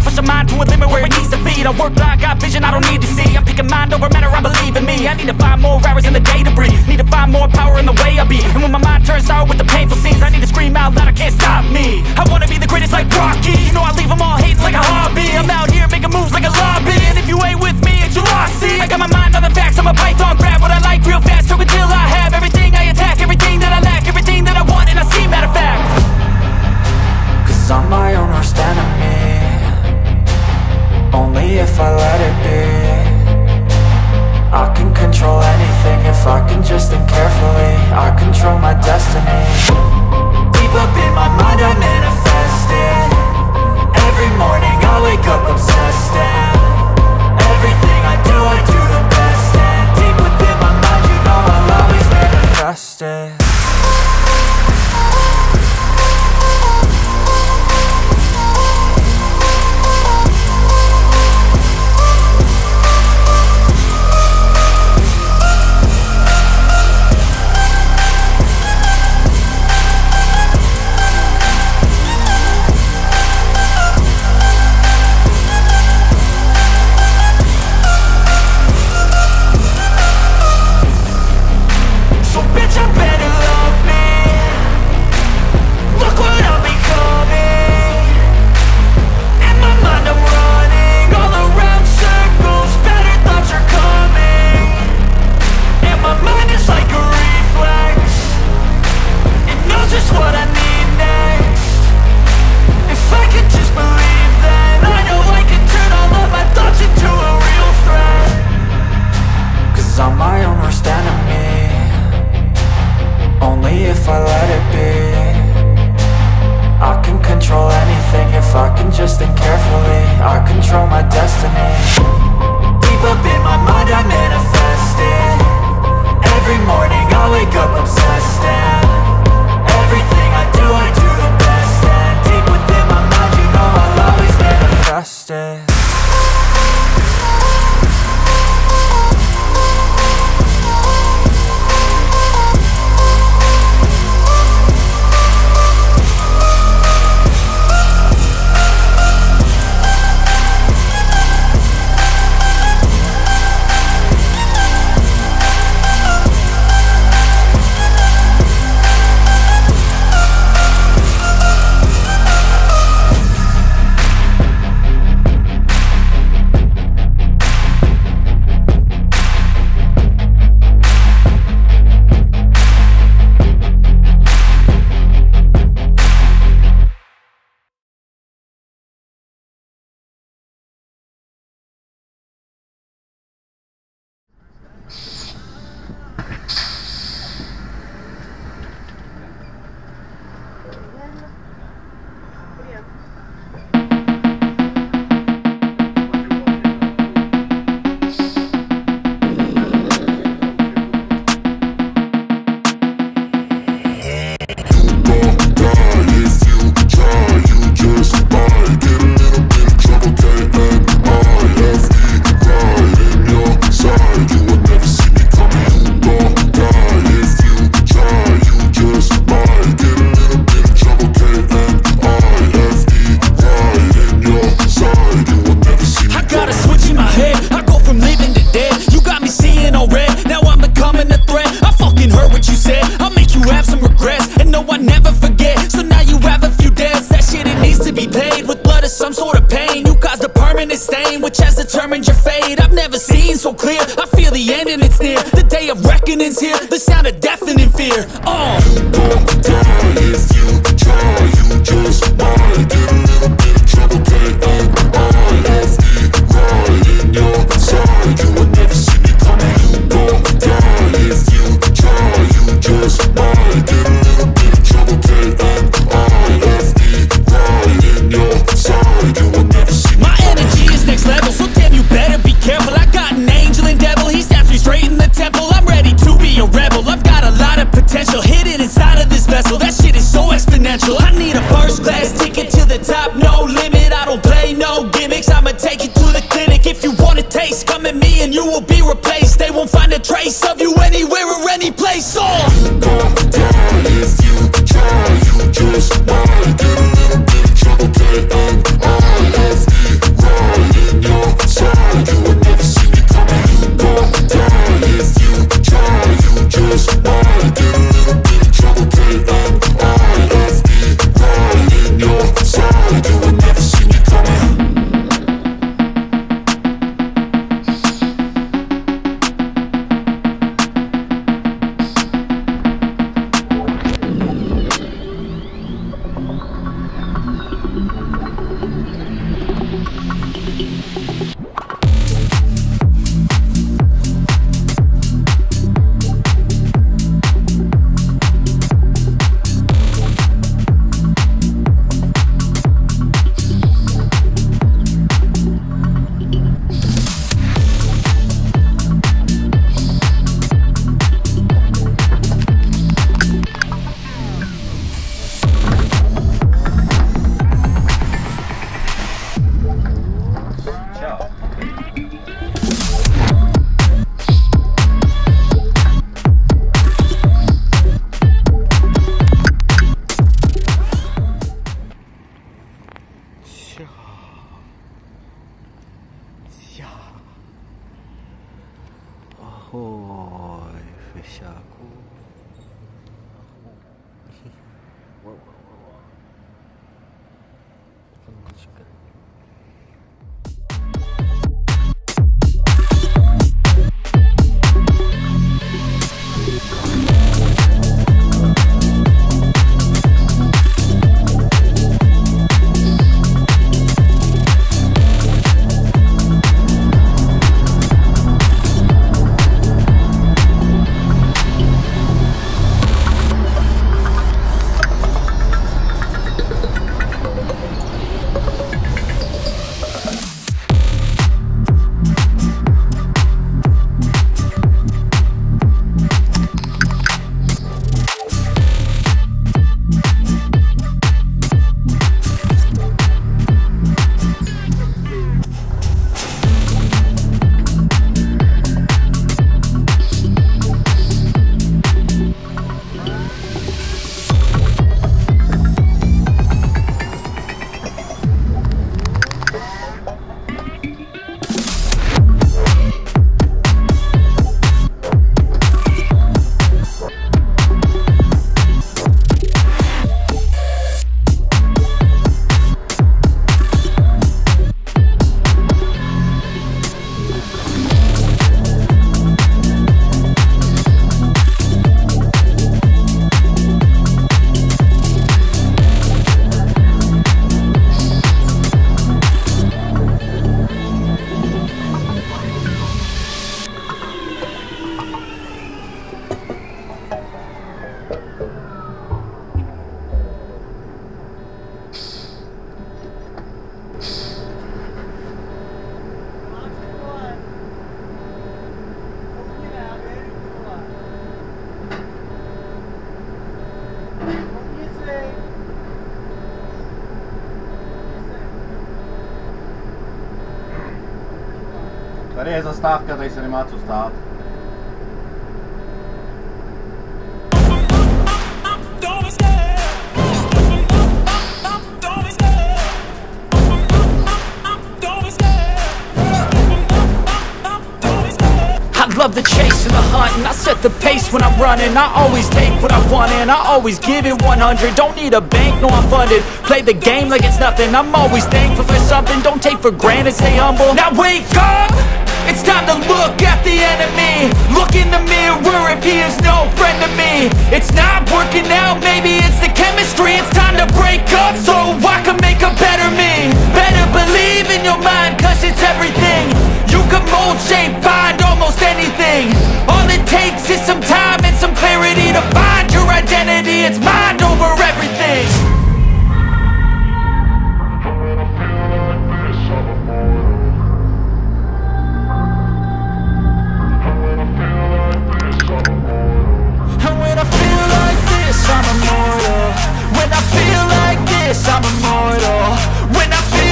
push my mind to a limit where it needs to be. I work blind, got vision I don't need to see. I'm picking mind over matter, I believe in me. I need to find more hours in the day to breathe. Need to find more power in the way I be. And when my mind turns sour with the painful scenes, I need to scream out loud, I can't stop me. I wanna be the greatest like Rocky. You know I leave them all hating like a hobby. I'm out here making moves like a lobby. And if you ain't with me, it's your loss, see. I got my mind on the facts, I'm a python, grab what I like real fast. Choke until I have everything I attack, everything that I lack, everything that I want and I see, matter of fact. Cause I'm my own worst enemy. Only if I let it be. I can control anything if I can just think carefully. I control my destiny. Deep up in my mind I manifest it. Every morning I wake up obsessed and everything I do the best. And deep within my mind you know I'll always manifest it. so clear, I feel the end and it's near. The day of reckoning's here, the sound of deafening fear. You gon' die if you try, you just might get a little bit of trouble, K-A-I-F-E, right in your side. You will never see me coming. You gon' die if you try, you just might get a little bit of trouble, K-A-I-F-E, right in your side. You will never see me coming. My energy is next level, so damn you better be careful. I got an angel and devil, he snaps me straight in the temple. I'm ready to be a rebel, I've got a lot of potential hidden inside of this vessel. That shit is so exponential. I need a first class ticket to the top, no limit. I don't play no gimmicks, I'ma take you to the clinic. If you want a taste, come at me and you will be replaced. They won't find a trace of you anywhere or any place. You gon' die if you try, you just might get a little bit of trouble, K-A-I-F-E, Ahoj, fešáku. Tady je zastávka, tady se nemá co stát. Love the chase and the hunt, and I set the pace when I'm running. I always take what I want and I always give it 100. Don't need a bank, no I'm funded. Play the game like it's nothing. I'm always thankful for something. Don't take for granted, stay humble. Now wake up! It's time to look at the enemy. Look in the mirror if he is no friend to me. It's not working out, maybe it's the chemistry. It's time to break up so I can make a better me. Better believe in your mind, cause it's everything. You can mold, shape, find almost anything. All it takes is some time and some clarity to find your identity. It's mind over everything. And when I feel like this, I'm immortal. When I feel like this, I'm immortal. When I feel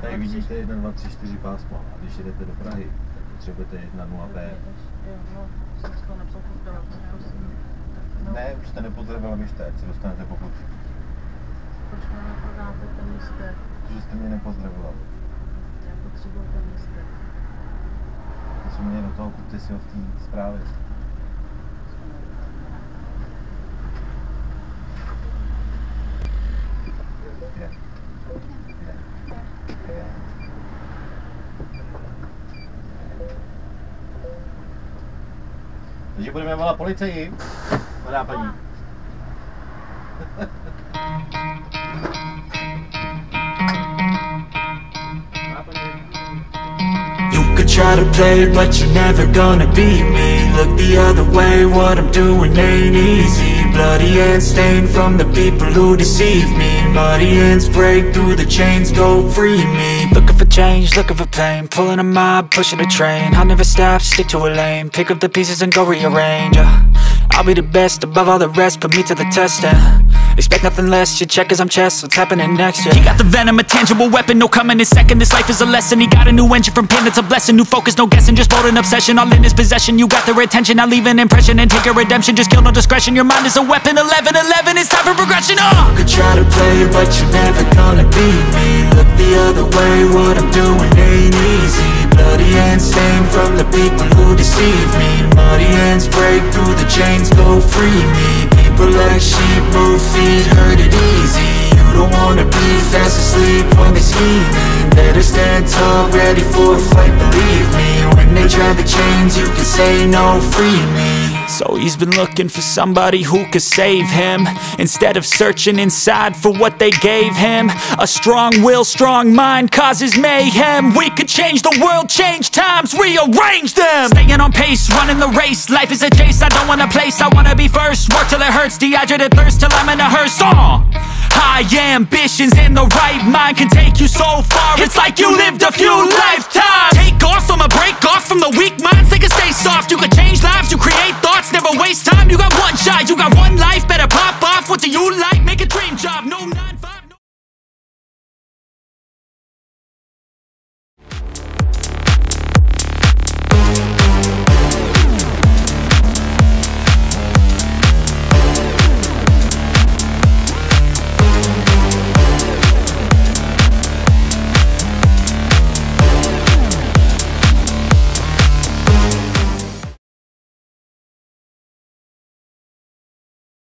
Tady vidíte 1, 2, 3, 4 pásma a když jedete do Prahy, tak potřebujete 1.0p. Ne, už jste nepotřeboval, běžte, ať se dostanete pokud. Proč mě nepodáte ten lístek? Protože jste mě nepozdravoval. Já potřebuji ten lístek. To mě do toho, kupte si ho v té zprávě. Takže budeme volat policii. Podá paní. You could try to play, but you're never gonna beat me. Look the other way, what I'm doing ain't easy. Bloody hands stained from the people who deceive me. Muddy hands break through the chains, go free me. Looking for change, looking for pain. Pulling a mob, pushing a train. I'll never stop, stick to a lane. Pick up the pieces and go rearrange. I'll be the best above all the rest, put me to the test and expect nothing less, your check as I'm chess, what's happening next, yeah. He got the venom, a tangible weapon, no coming in second. This life is a lesson, he got a new engine from pain, it's a blessing. New focus, no guessing, just bold and obsession. All in his possession, you got their attention. I'll leave an impression and take a redemption. Just kill, no discretion, your mind is a weapon. 11-11, it's time for progression, You could try to play, but you're never gonna beat me. Look the other way, what I'm doing ain't easy. Bloody hands stained from the people who deceive me. Muddy hands break through the chains, go free me. People like sheep move feet, hurt it easy. You don't wanna be fast asleep when they scheming. Better stand tall, ready for a fight, believe me. When they try the chains, you can say no, free me. So he's been looking for somebody who could save him, instead of searching inside for what they gave him. A strong will, strong mind causes mayhem. We could change the world, change times, rearrange them. Staying on pace, running the race. Life is a chase, I don't want a place, I wanna be first. Work till it hurts, dehydrated thirst till I'm in a hearse. High ambitions in the right mind can take you so far. It's like you